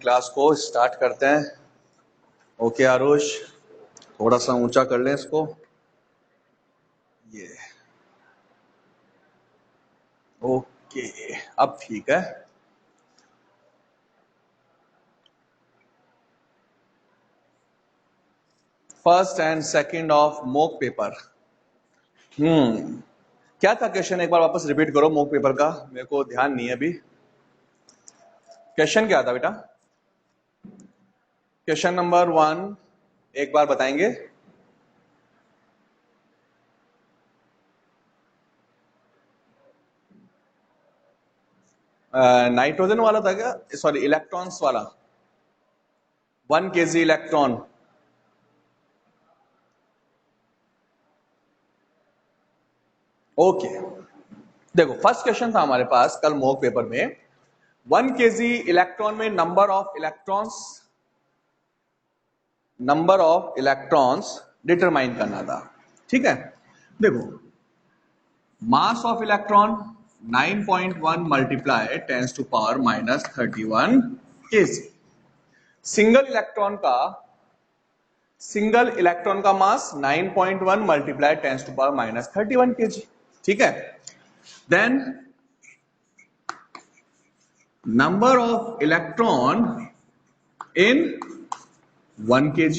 Class को start करते हैं। ओके आरुष, थोड़ा सा ऊंचा कर लें इसको। ये ओके, अब ठीक है। First and second of mock paper. क्या था क्वेश्चन, एक बार वापस रिपीट करो मॉक पेपर का, मेरे को ध्यान नहीं है अभी। क्वेश्चन क्या था बेटा? क्वेश्चन नंबर 1 एक बार बताएंगे। नाइट्रोजन वाला था क्या? सॉरी, इलेक्ट्रॉन्स वाला। 1 kg इलेक्ट्रॉन। ओके, देखो फर्स्ट क्वेश्चन था हमारे पास कल मॉक पेपर में। 1 kg इलेक्ट्रॉन में नंबर ऑफ इलेक्ट्रॉन्स डिटरमाइन करना था। ठीक है, देखो mass of electron 9.1 multiply 10 to power -31 kg। Single electron का mass 9.1 multiply 10 to power -31 kg। ठीक है, then number of electron in 1 kg।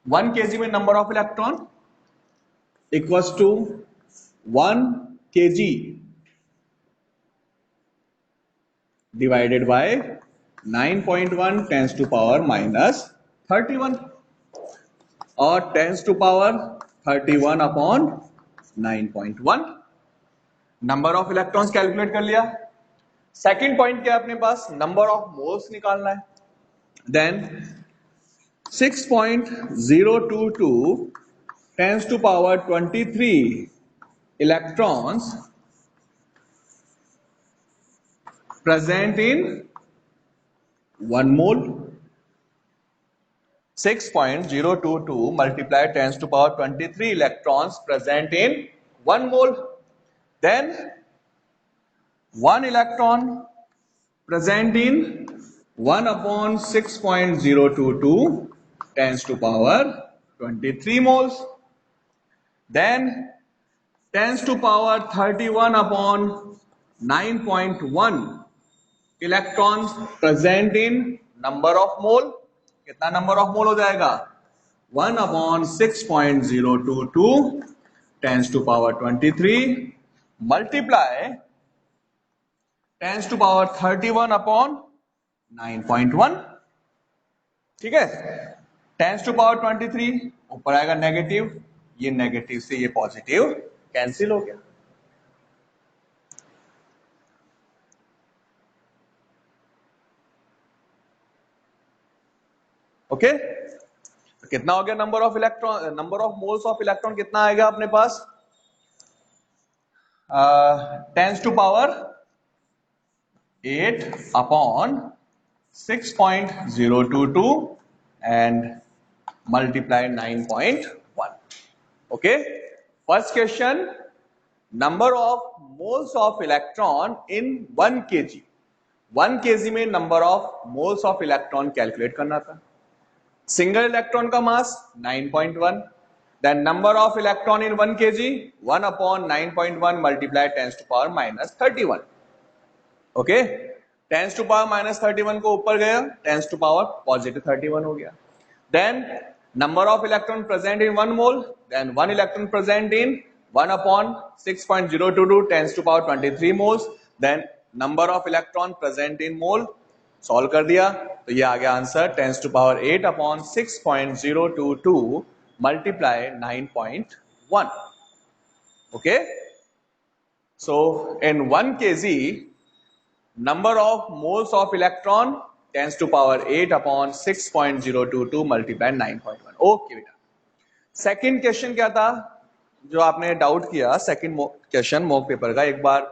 1 kg में number of electron equals to 1 kg divided by 9.1 10 to power -31 और 10 to power 31 upon 9.1। Number of electrons calculate कर लिया। Second point क्या है अपने पास? नंबर ऑफ मोल्स निकालना है। Then 6.022 10 to power 23 electrons present in 1 mole. 6.022 multiply 10 to power 23 electrons present in 1 mole. Then 1 electron present in 1 upon 6.022 10 to power 23 moles. Then 10 to power 31 upon 9.1 electrons present in number of mole. कितना number of mole हो जाएगा? 1 upon 6.022 10 to power 23 multiply 10 to power 31 upon 9.1। ठीक है, 10 to power 23 ऊपर आएगा negative, ये negative से ये पॉजिटिव कैंसिल हो गया। ओके, तो कितना हो गया number of moles of electron कितना आएगा अपने पास? 10 to power 8 upon 6.022 and multiply 9.1। Okay, first question, number of moles of electron in 1 kg। 1 kg में number of moles of electron calculate करना था। सिंगल इलेक्ट्रॉन का mass 9.1, then number of electron in 1 kg 1 upon 9.1 multiply 10 to power -31। Okay, 10 to power -31 को ऊपर गया, 10 to power +31 हो गया। then number of electron present in 1 mole, then 1 electron present in 1 upon 6.022 10 to power 23 moles, then number of electron present in mole। Solve कर दिया तो ये आ गया answer 10 to power 8 upon 6.022 multiply 9.1। Okay, so in 1 kg number of moles of electron 10 to power 8 upon 6.022 multiply 9.1। Okay बेटा, second question क्या था जो आपने डाउट किया? सेकंड क्वेश्चन मॉक पेपर का एक बार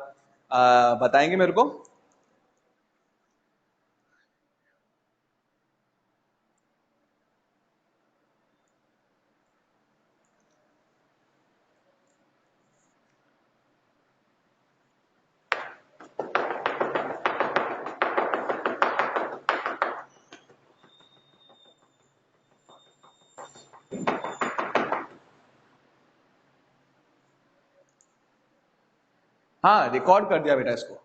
बताएंगे मेरे को? हाँ रिकॉर्ड कर दिया बेटा इसको।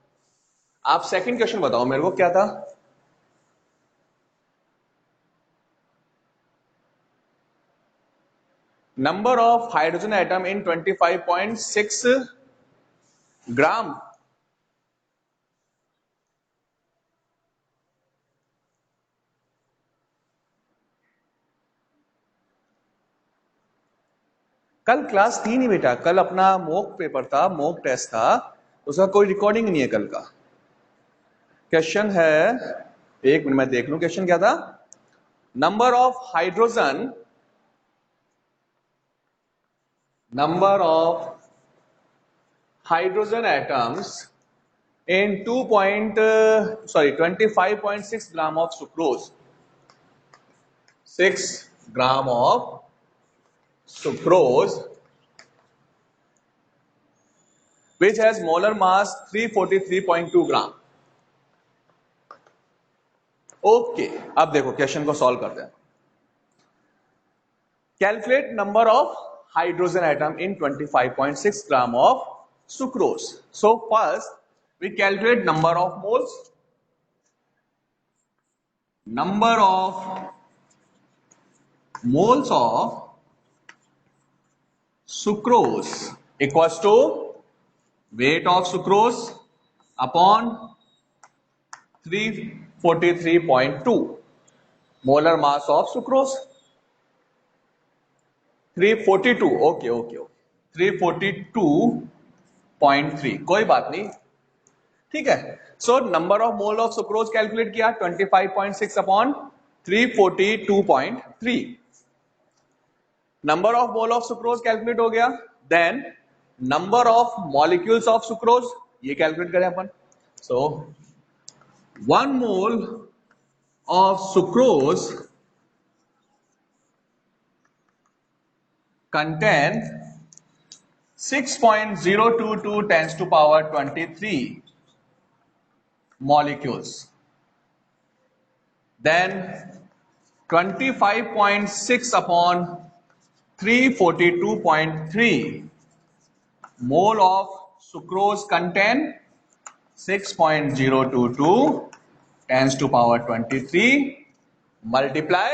आप सेकंड क्वेश्चन बताओ मेरे को क्या था। Number of hydrogen atom in 25.6 ग्राम। कल क्लास थी नहीं बेटा, कल अपना मॉक पेपर था, मॉक टेस्ट था, उसका कोई रिकॉर्डिंग नहीं है कल का। क्वेश्चन है, एक मिनट मैं देख लूं क्वेश्चन क्या था। Number of hydrogen, number of hydrogen atoms in 25.6 gram of sucrose, 6 gram of sucrose which has molar mass 343.2 gram। Okay अब देखो क्वेश्चन को सॉल्व करते हैं। Calculate number of hydrogen atom in 25.6 gram of sucrose। So first we calculate number of moles, number of moles of sucrose equals to weight of sucrose upon 343.2 molar mass of sucrose 342। Okay okay okay 342.3 कोई बात नहीं, ठीक है। So number of mole of sucrose calculate किया 25.6 upon 342.3। Number of mole of sucrose calculate हो गया। Then number of molecules of sucrose ये calculate करें अपन। So 1 mole of sucrose contain 6.022 10 to power 23 molecules. Then 25.6 upon 342.3 mole of sucrose contain 6.022 10 to power 23 multiply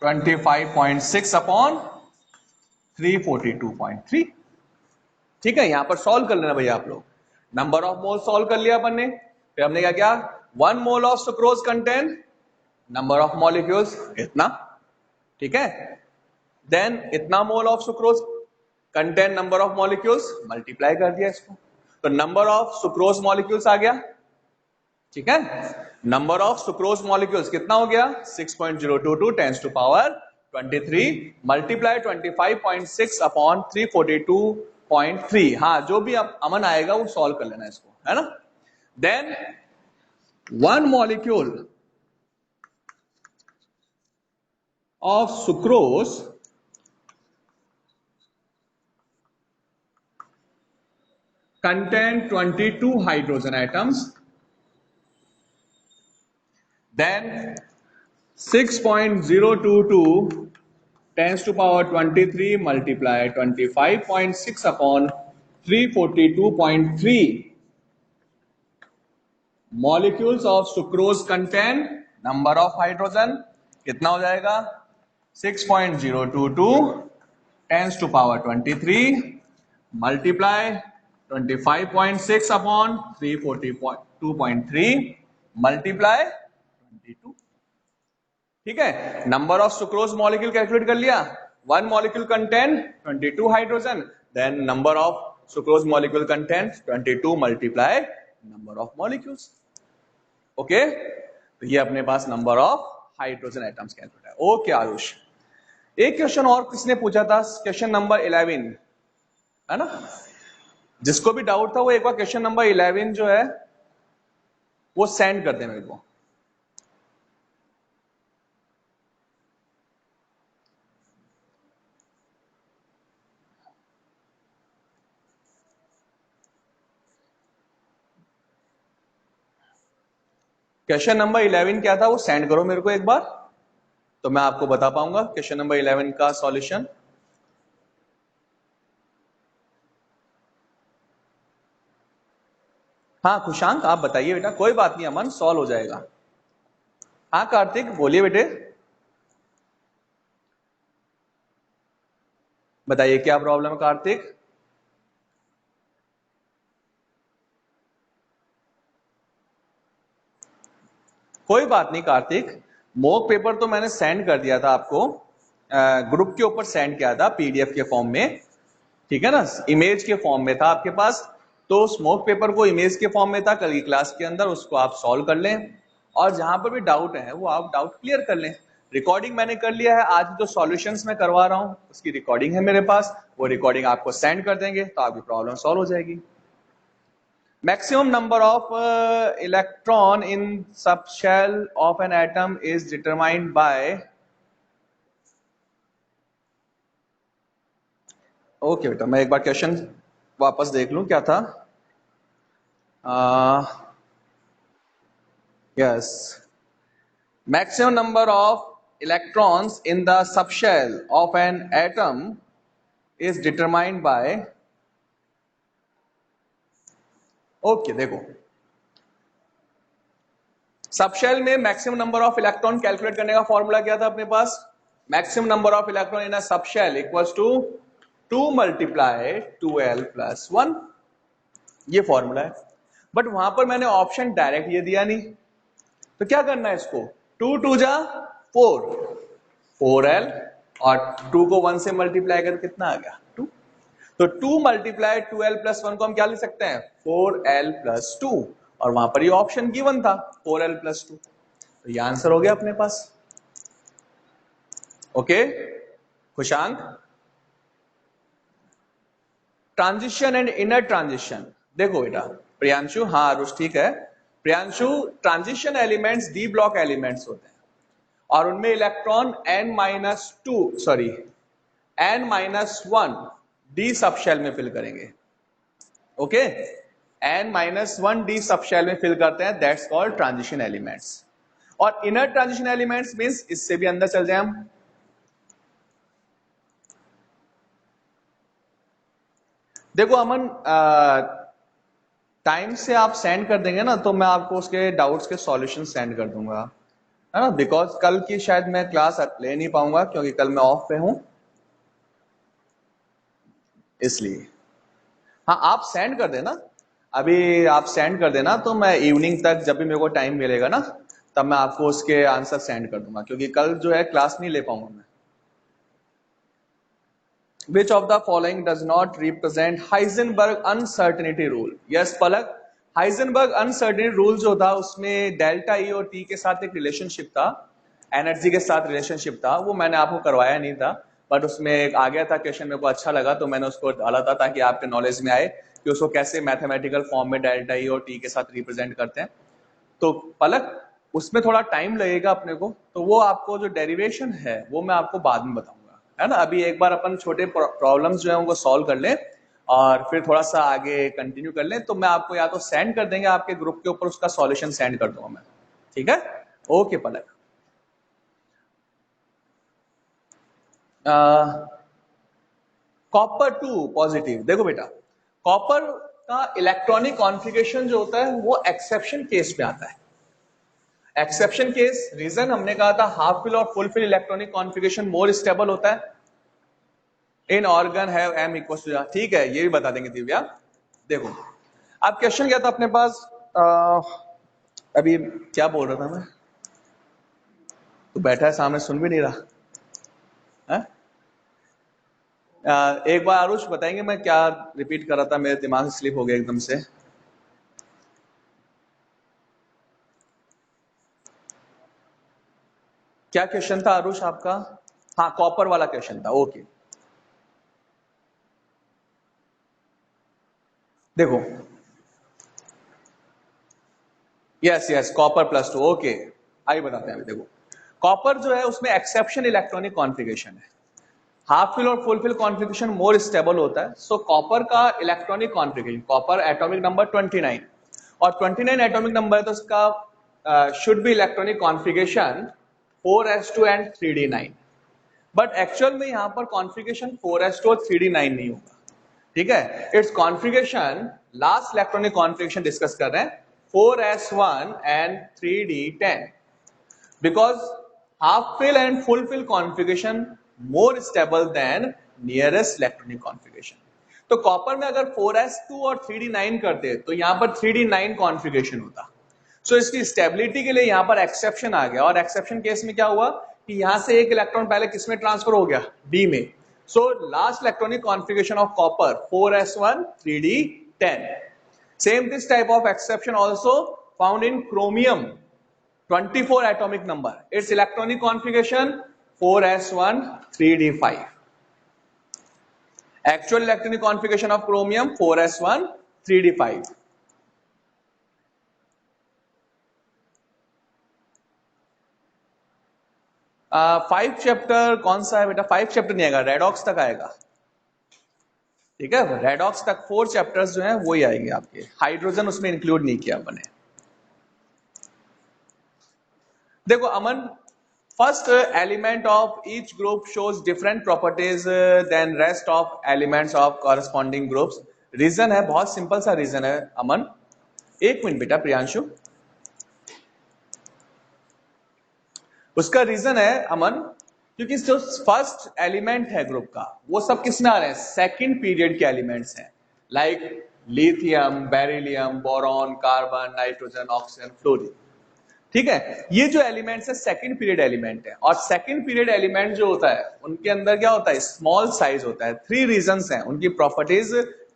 25.6 upon 342.3। ठीक है, यहां पर solve कर लेना भैया आप लोग। नंबर ऑफ मोल सॉल्व कर लिया अपन ने, फिर हमने क्या किया, 1 मोल of sucrose contain number of molecules इतना, ठीक है। देन इतना मोल of sucrose contain number of molecules, multiply कर दिया इसको, तो नंबर ऑफ सुक्रोज मॉलिक्यूल्स आ गया, ठीक है। नंबर ऑफ सुक्रोज मॉलिक्यूल्स कितना हो गया 6.022 10 टू पावर 23 मल्टीप्लाई 25.6 अपॉन 342.3। हाँ जो भी अमन आएगा वो सॉल्व कर लेना इसको, है ना। Then 1 molecule of sucrose contain 22 hydrogen atoms। Then 6.022 10 to power 23 multiply 25.6 upon 342.3 molecules of sucrose contain number of hydrogen कितना हो जाएगा 6.022 10 to power 23 multiply 25.6 upon 342.3 multiply 22। ठीक है, number of sucrose molecule calculate कर लिया। 1 molecule contain 22 hydrogen, then number of sucrose molecule contain 22 multiply number of molecules. Okay, तो ये अपने पास number of hydrogen atoms calculate है। ओके आयुष, एक क्वेश्चन और किसने पूछा था, क्वेश्चन नंबर 11 है ना। जिसको भी डाउट था वो एक बार क्वेश्चन नंबर 11 जो है वो सेंड कर दे मेरे को। क्वेश्चन नंबर 11 क्या था वो सेंड करो मेरे को एक बार, तो मैं आपको बता पाऊंगा क्वेश्चन नंबर 11 का सॉल्यूशन। हाँ खुशांक, आप बताइए बेटा, कोई बात नहीं अमन, सॉल्व हो जाएगा। हाँ कार्तिक बोलिए बेटे, बताइए क्या प्रॉब्लम है कार्तिक। कोई बात नहीं कार्तिक, मॉक पेपर तो मैंने सेंड कर दिया था आपको, ग्रुप के ऊपर सेंड किया था पीडीएफ के फॉर्म में, ठीक है ना, इमेज के फॉर्म में था आपके पास। तो स्मोक पेपर को इमेज के फॉर्म में था कल की क्लास के अंदर, उसको आप सॉल्व कर लें और जहां पर भी डाउट है वो आप डाउट क्लियर कर लें। रिकॉर्डिंग मैंने कर लिया है, आज जो सॉल्यूशंस मैं करवा रहा हूं उसकी रिकॉर्डिंग है मेरे पास, वो रिकॉर्डिंग आपको सेंड कर देंगे तो आपकी प्रॉब्लम सॉल्व हो जाएगी। Maximum number of electron in sub shell of an atom is determined by, okay बेटा मैं एक बार क्वेश्चन वापस देख लूं क्या था। Yes. Maximum number of electrons in the subshell of an atom is determined by, okay देखो, सबशेल में maximum number of electron calculate करने का फॉर्मूला क्या था अपने पास, maximum number of electron in a subshell equals to 2 multiply 2l plus 1, ये formula है। बट वहां पर मैंने ऑप्शन डायरेक्ट ये दिया नहीं, तो क्या करना है इसको, 2 2 जा 4, 4l और 2 को 1 से मल्टीप्लाई कर कितना आ गया 2, तो 2 मल्टीप्लाई 2l प्लस 1 को हम क्या लिख सकते हैं 4l प्लस 2, और वहां पर ये ऑप्शन गिवन था 4l प्लस 2, तो ये आंसर हो गया अपने पास। Okay Khushank, transition and inner transition, देखो बेटा प्रियांशु, हाँ आरुष ठीक है, Priyanshu transition elements D block elements होते हैं और उनमें इलेक्ट्रॉन n-1 डी सबशेल में फिल करेंगे। ओके, n-1 डी सबशेल में फिल करते हैं, दैट्स कॉल्ड ट्रांजिशन एलिमेंट्स। और इनर ट्रांजिशन एलिमेंट्स मींस इससे भी अंदर चल जाए हम, देखो अमन टाइम से आप सेंड कर देंगे ना तो मैं आपको उसके डाउट्स के सॉल्यूशन सेंड कर दूंगा, है ना, बिकॉज कल की शायद मैं क्लास ले नहीं पाऊंगा क्योंकि कल मैं ऑफ पे हूं, इसलिए। हाँ आप सेंड कर देना, अभी आप सेंड कर देना तो मैं इवनिंग तक जब भी मेरे को टाइम मिलेगा ना तब मैं आपको उसके आंसर सेंड कर दूंगा, क्योंकि कल जो है क्लास नहीं ले पाऊंगा मैं। Which of the following does not represent Heisenberg uncertainty rule? Yes Palak, Heisenberg uncertainty rule जो था उसमें डेल्टा ई और टी के साथ एक रिलेशनशिप था, एनर्जी के साथ रिलेशनशिप था, वो मैंने आपको करवाया नहीं था, बट उसमें एक आ गया था क्वेश्चन, मेरे को अच्छा लगा तो मैंने उसको डाला था ताकि आपके नॉलेज में आए कि उसको कैसे मैथमेटिकल फॉर्म में डेल्टा ई और टी के साथ रिप्रेजेंट करते हैं। तो पलक उसमें थोड़ा टाइम लगेगा अपने को, तो वो आपको जो डेरिवेशन है वो मैं आपको बाद में बताऊंगा, है ना, अभी एक बार अपन छोटे प्रॉब्लम्स जो है उनको सॉल्व कर लें और फिर थोड़ा सा आगे कंटिन्यू कर लें, तो मैं आपको या तो सेंड कर देंगे आपके ग्रुप के ऊपर, उसका सॉल्यूशन सेंड कर दूंगा मैं, ठीक है। ओके पलक, कॉपर 2 पॉजिटिव, देखो बेटा कॉपर का इलेक्ट्रॉनिक कॉन्फ़िगरेशन जो होता है वो एक्सेप्शन केस में आता है। एक्सेप्शन केस रीजन हमने कहा था हाफ फिल और full fill electronic configuration more stable होता है, in organ have m equals to, ठीक है ये भी बता देंगे दिव्या। देखो अब क्वेश्चन क्या था अपने पास, अभी क्या बोल रहा था मैं, तो बैठा है सामने सुन भी नहीं रहा है? एक बार आरुष बताएंगे मैं क्या रिपीट कर रहा था, मेरे दिमाग से स्लिप हो गया एकदम से। क्या क्वेश्चन था आरुष आपका, हाँ कॉपर वाला क्वेश्चन था, ओके। देखो yes yes copper plus 2, okay आइए बताते हैं अभी। देखो कॉपर जो है उसमें एक्सेप्शन इलेक्ट्रॉनिक कॉन्फ़िगरेशन है, हाफ फिल और full fill configuration more stable होता है। सो कॉपर का electronic configuration, copper atomic number 29 और 29 एटॉमिक नंबर है तो उसका should be electronic configuration 4s2 and 3d9, but actual में यहां पर कॉन्फ़िगरेशन 4s2 और 3d9 नहीं होगा, ठीक है, it's configuration last electronic configuration discuss कर रहे हैं 4s1 and 3d10 because half fill and full fill configuration more stable than nearest electronic configuration. तो कॉपर में अगर 4s2 और 3d9 करते तो यहां पर 3d9 कॉन्फ़िगरेशन होता. सो इसकी स्टेबिलिटी के लिए यहां पर एक्सेप्शन आ गया और एक्सेप्शन केस में क्या हुआ कि यहां से एक इलेक्ट्रॉन पहले किसमें ट्रांसफर हो गया, डी में. So last electronic configuration of copper 4s1 3d10. Same this type of exception also found in chromium 24 atomic number. Its electronic configuration 4s1 3d5. Actual electronic configuration of chromium 4s1 3d5. Five chapter कौन सा है बेटा? 5 chapter नहीं आएगा, redox तक आएगा. ठीक है, रेडॉक्स तक 4 चैप्टर्स जो हैं वो ही आएंगे आपके. हाइड्रोजन उसमें इंक्लूड नहीं किया अपने. देखो Aman, first element of each group shows different properties then rest of elements of corresponding groups. Reason है, बहुत सिंपल सा रीजन है अमन. एक मिनट बेटा प्रियांशु. उसका रीजन है अमन, क्योंकि जो फर्स्ट एलिमेंट है ग्रुप का वो सब किसमें आ रहे हैं? सेकंड पीरियड के एलिमेंट्स हैं, like lithium, beryllium, boron, carbon, nitrogen, oxygen, fluorine. ठीक है, ये जो एलिमेंट्स है सेकंड पीरियड एलिमेंट है. और सेकंड पीरियड एलिमेंट जो होता है उनके अंदर क्या होता है? स्मॉल साइज होता है. 3 रीजंस हैं उनकी प्रॉपर्टीज,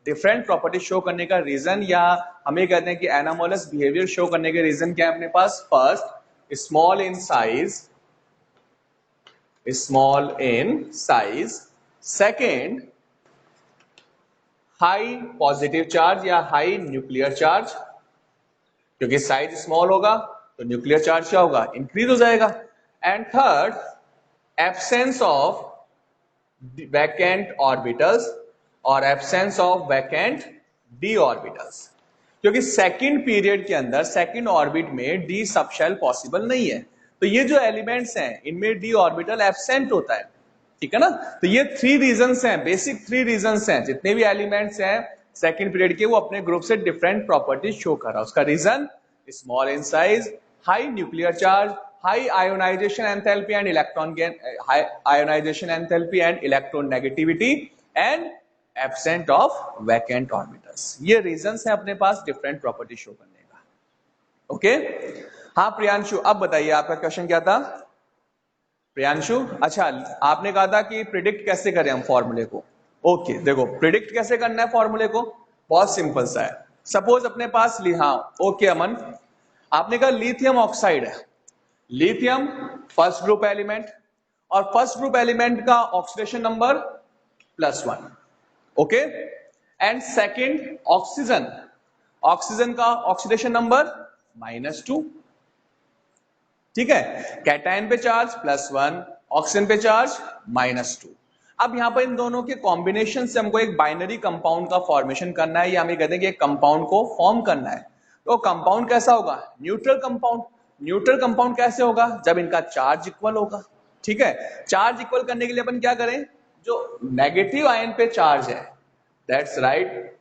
डिफरेंट प्रॉपर्टीज शो करने का रीजन, या हमें कहते हैं कि एनामोलस बिहेवियर शो करने के रीजन क्या है अपने पास? First, small in size, small in size. Second, high positive charge या हाई न्यूक्लियर चार्ज, क्योंकि साइज स्मॉल होगा तो न्यूक्लियर चार्ज क्या होगा? इंक्रीज हो जाएगा. And third, absence of vacant orbitals और absence of vacant D orbitals, क्योंकि सेकंड पीरियड के अंदर सेकंड ऑर्बिट में डी सबशेल पॉसिबल नहीं है. तो ये जो एलिमेंट्स हैं इनमें डी ऑर्बिटल एब्सेंट होता है. ठीक है ना? तो ये 3 रीजंस हैं, बेसिक 3 रीजंस हैं. जितने भी एलिमेंट्स हैं सेकंड पीरियड के वो अपने ग्रुप से डिफरेंट प्रॉपर्टीज शो कर रहा है. उसका reason small in size, high nuclear charge, high ionization enthalpy and electron gain, high ionization enthalpy and electron negativity and absent of vacant orbitals. ये रीजंस हैं अपने पास डिफरेंट प्रॉपर्टी शो करने का. Okay हाँ प्रियांशु, अब बताइए आपका क्वेश्चन क्या था? प्रियांशु, अच्छा आपने कहा था कि प्रिडिक्ट कैसे करें हम फॉर्मूले को. ओके देखो, प्रिडिक्ट कैसे करना है फॉर्मूले को, बहुत सिंपल सा है. सपोज अपने पास हाँ ओके अमन, आपने कहा लिथियम ऑक्साइड है. लिथियम फर्स्ट ग्रुप एलिमेंट, और फर्स्ट ग्रुप एलिमेंट का oxidation number +1. Okay, and second oxygen, oxygen का ऑक्सीडेशन नंबर -2. ठीक है, कैटायन पे चार्ज +1, ऑक्सीजन पे चार्ज -2. अब यहां पर इन दोनों के कॉम्बिनेशन से हमको एक बाइनरी कंपाउंड का फॉर्मेशन करना है, या हम ये कहते हैं कि एक कंपाउंड को फॉर्म करना है. तो कंपाउंड कैसा होगा? Neutral compound. न्यूट्रल कंपाउंड कैसे होगा? जब इनका चार्ज इक्वल होगा. ठीक है, चार्ज इक्वल करने के लिए अपन क्या करें? जो नेगेटिव आयन पे चार्ज है that's right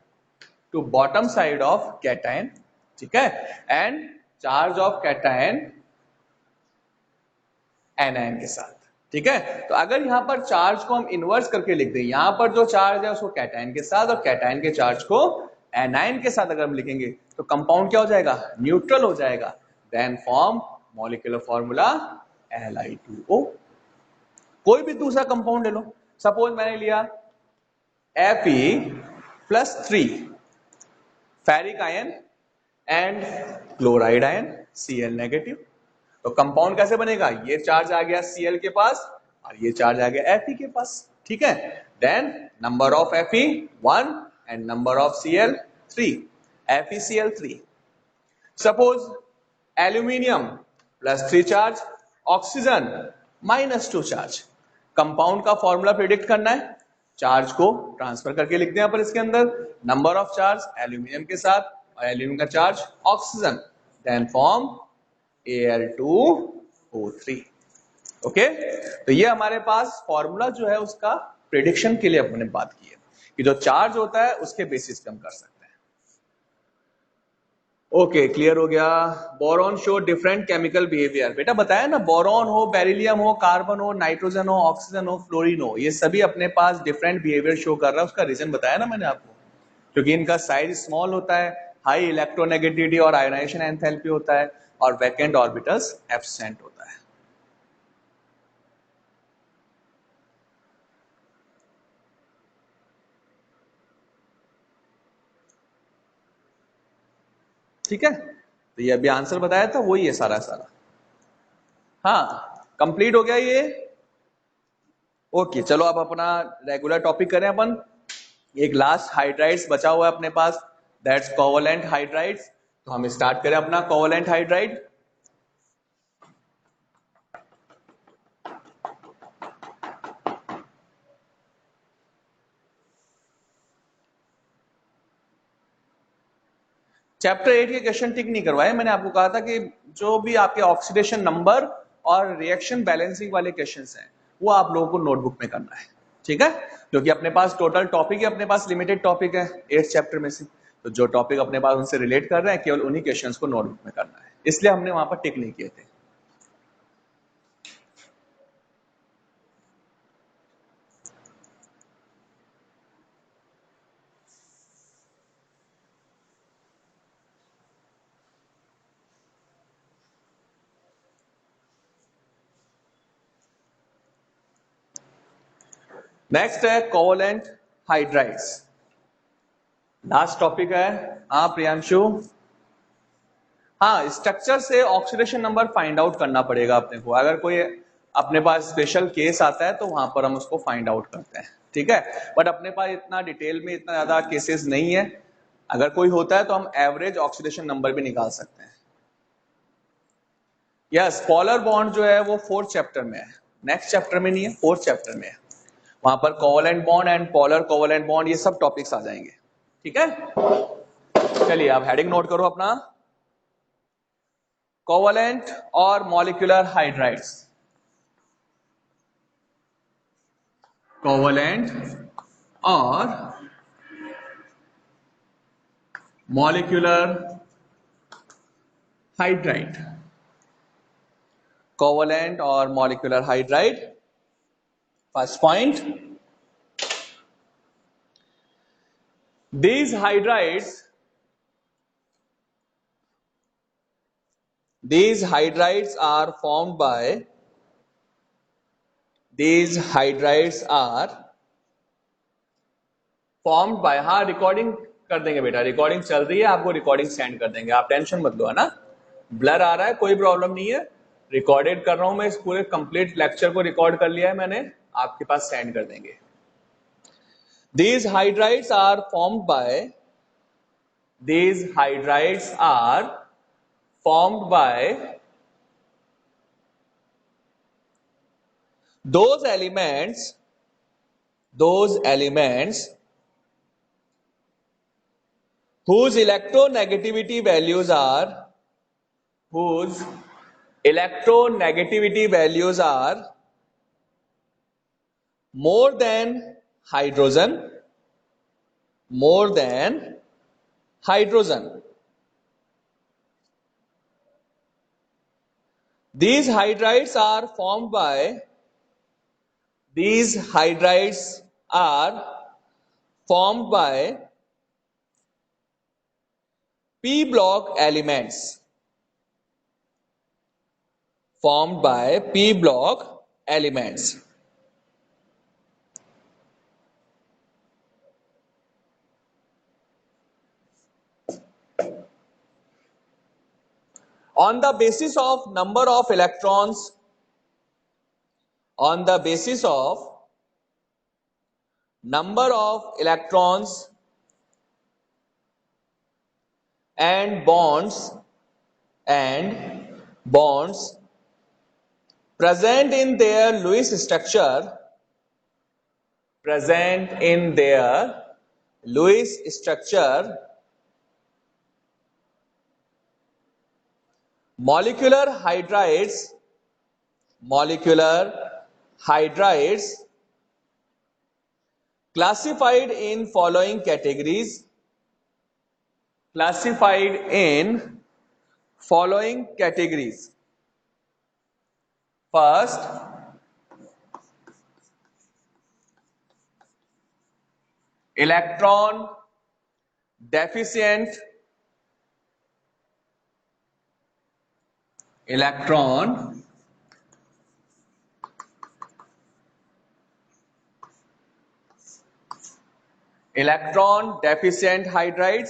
to bottom side of cation. ठीक है, and charge of cation anion के साथ. ठीक है, तो अगर यहां पर चार्ज को हम इनवर्स करके लिख दें, यहां पर जो चार्ज है उसको कैटायन के साथ और कैटायन के चार्ज को एनायन के साथ अगर हम लिखेंगे तो कंपाउंड क्या हो जाएगा? न्यूट्रल हो जाएगा. Then form molecular formula Li2O. कोई भी दूसरा कंपाउंड ले लो. सपोज मैंने लिया Fe+3 ferric ion and chloride ion Cl negative. तो कंपाउंड कैसे बनेगा? ये चार्ज आ गया Cl के पास और ये चार्ज आ गया Fe के पास. ठीक है, then number of Fe 1 and number of Cl 3, FeCl3. Suppose aluminium +3 charge, oxygen -2 charge. Compound का फॉर्मूला प्रिडिक्ट करना है, चार्ज को ट्रांसफर करके लिखते हैं पर इसके अंदर नंबर ऑफ चार्ज एल्यूमिनियम के साथ और एल्यूमिनियम का charge oxygen, then form Al2O3. Okay, तो ये हमारे पास फॉर्मूला जो है उसका प्रेडिक्शन के लिए अपने बात की है कि जो चार्ज होता है उसके बेसिस पे हम कर सकते हैं. ओके क्लियर हो गया। Boron show different chemical behaviour, बेटा बताया ना, बोरॉन हो, बेरिलियम हो, कार्बन हो, नाइट्रोजन हो, ऑक्सीजन हो, फ्लोरीन हो, ये सभी अपने पास डिफरेंट बिहेवियर शो कर रहा है। उसका रीजन बताया ना मैंने आपको, क्योंकि इनका साइज स्मॉल होता है, हाई इलेक्ट्रोनेगेटिविटी और आयोनाइजेशन एंथैल्पी होता है, और वैकेंट ऑर्बिटल्स एब्सेंट होता है। ठीक है, तो ये अभी आंसर बताया था वही है सारा सारा। हाँ कंप्लीट हो गया ये। ओके चलो अब अपना रेगुलर टॉपिक करें अपन। एक लास्ट हाइड्राइड्स बचा हुआ है अपने पास, दैट्स कोवलेंट हाइड्राइड्स। तो हम स्टार्ट करें अपना कोवलेंट हाइड्राइड। चैप्टर 8 के क्वेश्चन टिक नहीं करवाए, मैंने आपको कहा था कि जो भी आपके ऑक्सीडेशन नंबर और रिएक्शन बैलेंसिंग वाले क्वेश्चंस हैं वो आप लोगों को नोटबुक में करना है, ठीक है, क्योंकि अपने पास टोटल टॉपिक है, अपने पास लिमिटेड टॉपिक है 8 चैप्टर में से, तो जो टॉपिक अपने पास उनसे रिलेट कर रहे हैं केवल उन्हीं क्वेश्चंस को नोटबुक में करना है, इसलिए हमने वहां पर टिक नहीं किए थे। नेक्स्ट है कोवलेंट हाइड्राइड्स, लास्ट टॉपिक है। हाँ प्रियांशु, हाँ स्ट्रक्चर से ऑक्सीडेशन नंबर फाइंड आउट करना पड़ेगा अपने को, अगर कोई अपने पास स्पेशल केस आता है तो वहां पर हम उसको फाइंड आउट करते हैं, ठीक है, बट अपने पास इतना डिटेल में इतना ज्यादा केसेस नहीं है। अगर कोई होता है तो हम एवरेज ऑक्सीडेशन नंबर भी निकाल सकते हैं। यस पोलर बॉन्ड जो है वो 4th चैप्टर में है, नेक्स्ट चैप्टर में नहीं है, 4th चैप्टर में है। वहां पर covalent bond and polar covalent bond ये सब टॉपिक्स आ जाएंगे, ठीक है। चलिए आप हेडिंग नोट करो अपना, कोवलेंट और मॉलिक्यूलर हाइड्राइड्स। कोवलेंट और मॉलिक्यूलर हाइड्राइड, कोवलेंट और molecular hydride. First point, these hydrides are formed by हाँ रिकॉर्डिंग कर देंगे बेटा, रिकॉर्डिंग चल रही है, आपको रिकॉर्डिंग सेंड कर देंगे, आप टेंशन मत लो, है ना। ब्लर आ रहा है कोई प्रॉब्लम नहीं है, रिकॉर्डेड कर रहा हूं मैं, इस पूरे कंप्लीट लेक्चर को रिकॉर्ड कर लिया है मैंने, आपके पास सेंड कर देंगे। These hydrides are formed by those elements whose electronegativity values are more than hydrogen. These hydrides are formed by p block elements. On the basis of number of electrons and bonds present in their Lewis structure, molecular hydrides classified in following categories classified in following categories. First, electron deficient, electron deficient hydrides.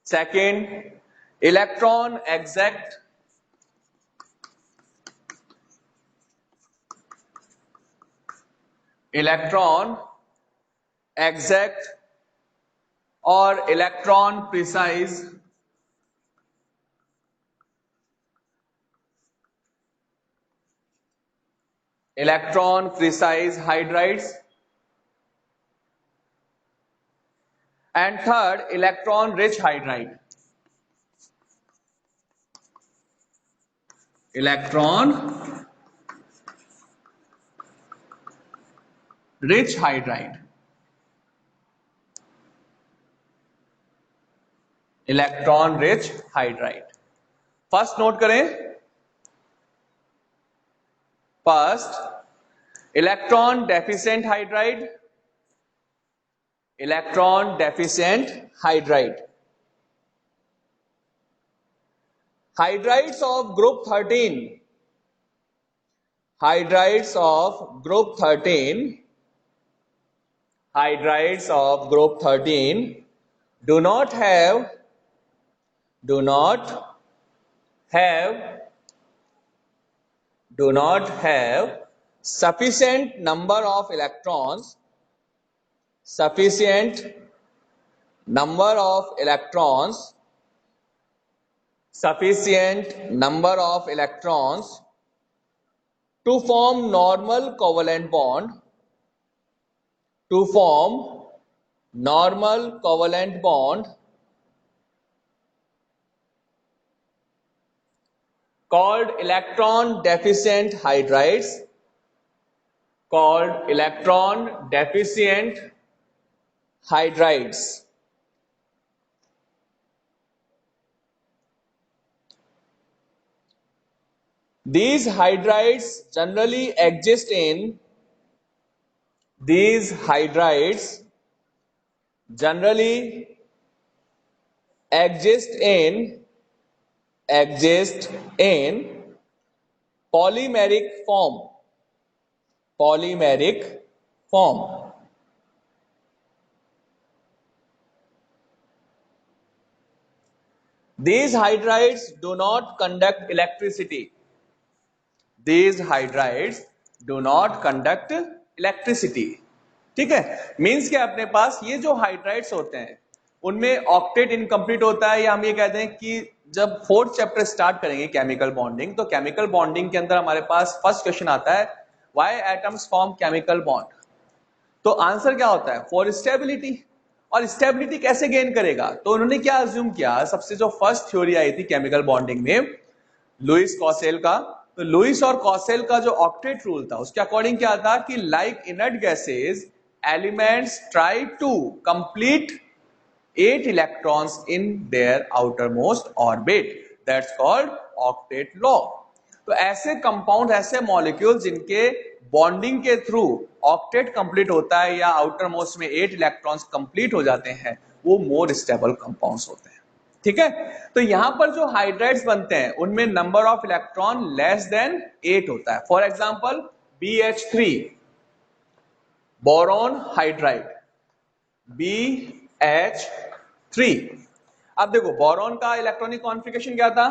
Second, electron exact or electron precise hydrides. And third, electron rich hydride. Electron rich hydride. Electron rich hydride. First note करें. First, electron deficient hydride. Electron deficient hydride. Hydrides of group 13. Hydrides of group 13. Hydrides of group 13 do not have sufficient number of electrons to form normal covalent bond called electron deficient hydrides. These hydrides generally exist in polymeric form. These hydrides do not conduct electricity. ठीक है. Means कि अपने पास ये जो hydrides होते हैं उनमें octet incomplete होता है, या हम ये कहते हैं कि जब फोर्थ चैप्टर स्टार्ट करेंगे केमिकल बॉन्डिंग, तो केमिकल बॉन्डिंग के अंदर हमारे पास फर्स्ट क्वेश्चन आता है why atoms form chemical bond. तो आंसर क्या होता है? For stability. और स्टेबिलिटी कैसे गेन करेगा? तो उन्होंने क्या अज्यूम किया, सबसे जो फर्स्ट थ्योरी आई थी केमिकल बॉन्डिंग में लुईस कॉसेल का. तो लुईस और कॉसेल का जो ऑक्टेट रूल था उसके अकॉर्डिंग क्या था कि like inert gases elements try to complete 8 electrons in their outermost orbit. That's called octet law. तो ऐसे कंपाउंड, ऐसे मॉलिक्यूल जिनके बॉन्डिंग के थ्रू ऑक्टेट कंप्लीट होता है या आउटर मोस्ट में 8 इलेक्ट्रॉन्स कंप्लीट हो जाते हैं, वो मोर स्टेबल कंपाउंड्स होते हैं. ठीक है. तो यहां पर जो हाइड्राइड्स बनते हैं उनमें number of electron less than 8 होता है. For example BH3 boron hydride, BH3. अब देखो बोरॉन का इलेक्ट्रॉनिक कॉन्फ़िगरेशन क्या था?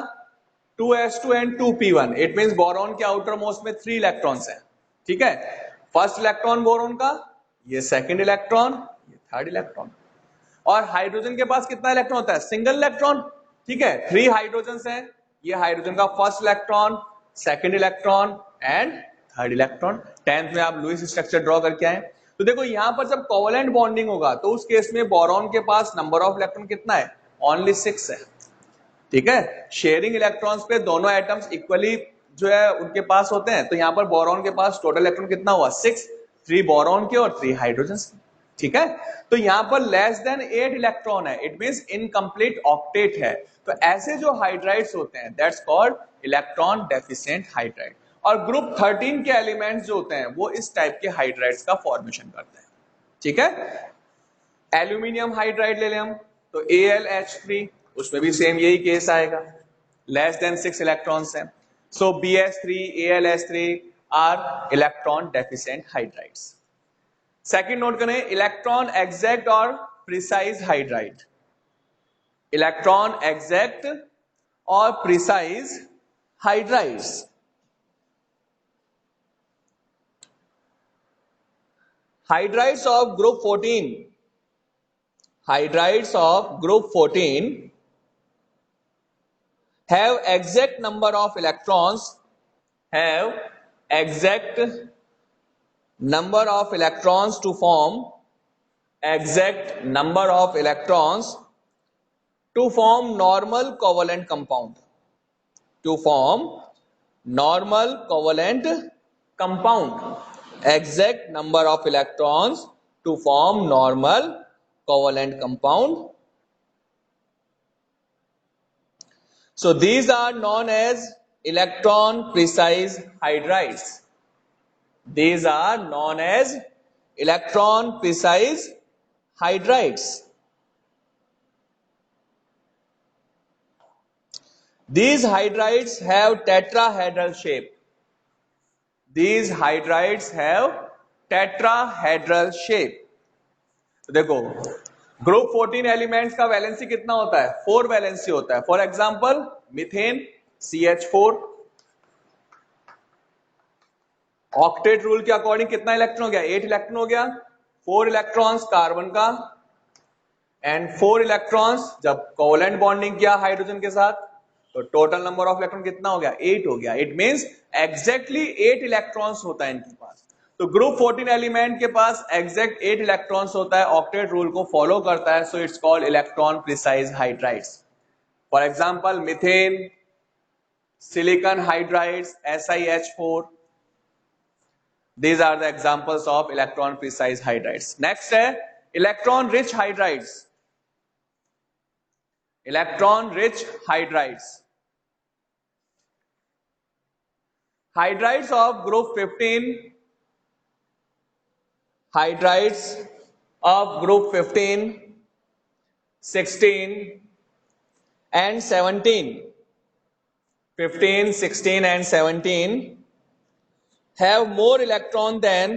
2s2 and 2p1. It means boron के आउटर मोस्ट में 3 इलेक्ट्रॉन्स हैं. ठीक है. फर्स्ट इलेक्ट्रॉन बोरॉन का, ये सेकंड इलेक्ट्रॉन, ये थर्ड इलेक्ट्रॉन. और हाइड्रोजन के पास कितना इलेक्ट्रॉन होता है? Single electron. ठीक है. 3 हाइड्रोजन हैं. ये हाइड्रोजन का first electron, second electron and third electron. 10th में आप लुईस स्ट्रक्चर ड्रॉ करके आए. तो देखो यहां पर जब कोवेलेंट बॉन्डिंग होगा तो उस केस में बोरॉन के पास नंबर ऑफ इलेक्ट्रॉन कितना है? ओनली 6 है. ठीक है. शेयरिंग इलेक्ट्रॉन्स पे दोनों एटम्स इक्वली जो है उनके पास होते हैं. तो यहां पर बोरॉन के पास टोटल इलेक्ट्रॉन कितना हुआ? 6. 3 बोरॉन के और 3 हाइड्रोजन के, ठीक है। तो यहां पर लेस देन 8 इलेक्ट्रॉन है, इट मींस इनकम्प्लीट ऑक्टेट है। तो ऐसे जो हाइड्राइड्स होते हैं that's called electron deficient hydride. और ग्रुप 13 के एलिमेंट्स जो होते हैं वो इस टाइप के हाइड्राइड्स का फॉर्मेशन करते हैं, ठीक है। एल्यूमिनियम हाइड्राइड ले लें हम, तो AlH3, उसमें भी सेम यही केस आएगा, लेस देन 6 इलेक्ट्रॉन्स हैं। So BH3, AlH3 are electron deficient hydrides. Second note करें, इलेक्ट्रॉन एग्जैक्ट और प्रिसाइज हाइड्राइड। इलेक्ट्रॉन एग्जैक्ट और precise hydrides. Hydrides of group 14, hydrides of group 14 have exact number of electrons, have exact number of electrons to form exact number of electrons to form normal covalent compound, to form normal covalent compound, exact number of electrons to form normal covalent compound. So these are known as electron precise hydrides. These are known as electron precise hydrides. These hydrides have tetrahedral shape. These hydrides have tetrahedral shape. तो देखो, group 14 elements का valency कितना होता है? 4 valency होता है। For example methane CH4, octet rule के according कितना इलेक्ट्रॉन हो गया? 8 इलेक्ट्रॉन हो गया। 4 इलेक्ट्रॉन्स कार्बन का एंड 4 इलेक्ट्रॉन्स जब कोवलेंट बॉन्डिंग किया हाइड्रोजन के साथ, तो टोटल नंबर ऑफ इलेक्ट्रॉन कितना हो गया? 8 हो गया। इट मींस एग्जैक्टली 8 इलेक्ट्रॉन्स होता है इनके पास। तो ग्रुप 14 एलिमेंट के पास एग्जैक्ट 8 इलेक्ट्रॉन्स होता है, ऑक्टेट रूल को फॉलो करता है, so it's called electron precise hydrides. For example methane, silicon hydrides, SiH4, these are the examples of electron precise hydrides. Next है electron rich hydrides. Electron rich hydrides. Hydrides of group 15, hydrides of group 15, 16 and 17, 15, 16 and 17 have more electron than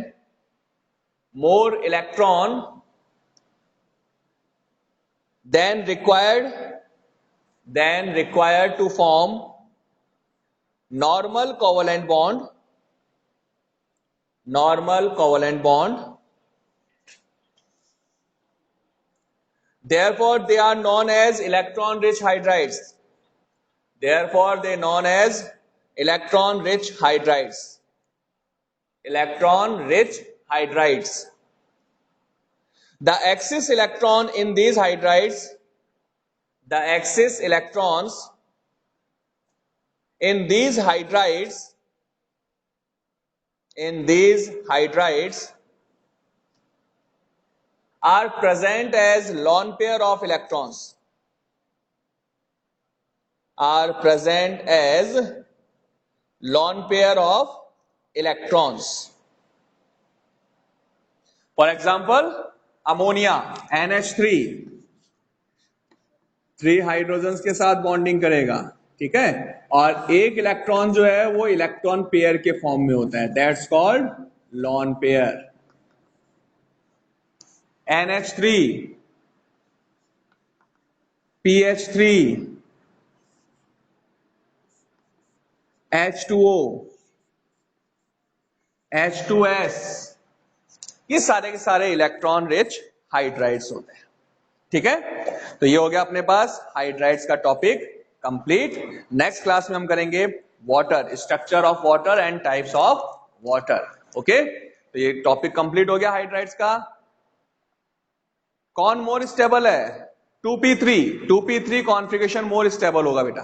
required to form normal covalent bond. Therefore they are known as electron rich hydrides. Therefore they known as electron rich hydrides. Electron rich hydrides. The excess electron in these hydrides, the excess electrons in these hydrides are present as lone pair of electrons. Are present as lone pair of electrons. For example, ammonia NH3 3 hydrogen के साथ bonding करेगा, ठीक है, और एक electron जो है वो इलेक्ट्रॉन पेयर के फॉर्म में होता है, that's called lone pair. NH3, PH3, H2O, H2S, ये सारे के सारे इलेक्ट्रॉन रिच हाइड्राइड्स होते हैं, ठीक है। तो ये हो गया अपने पास हाइड्राइड्स का टॉपिक कंप्लीट। नेक्स्ट क्लास में हम करेंगे water, structure of water and types of water. Okay, तो ये टॉपिक कंप्लीट हो गया हाइड्राइड्स का। कौन मोर स्टेबल है? 2p3 कॉन्फ़िगरेशन मोर स्टेबल होगा बेटा।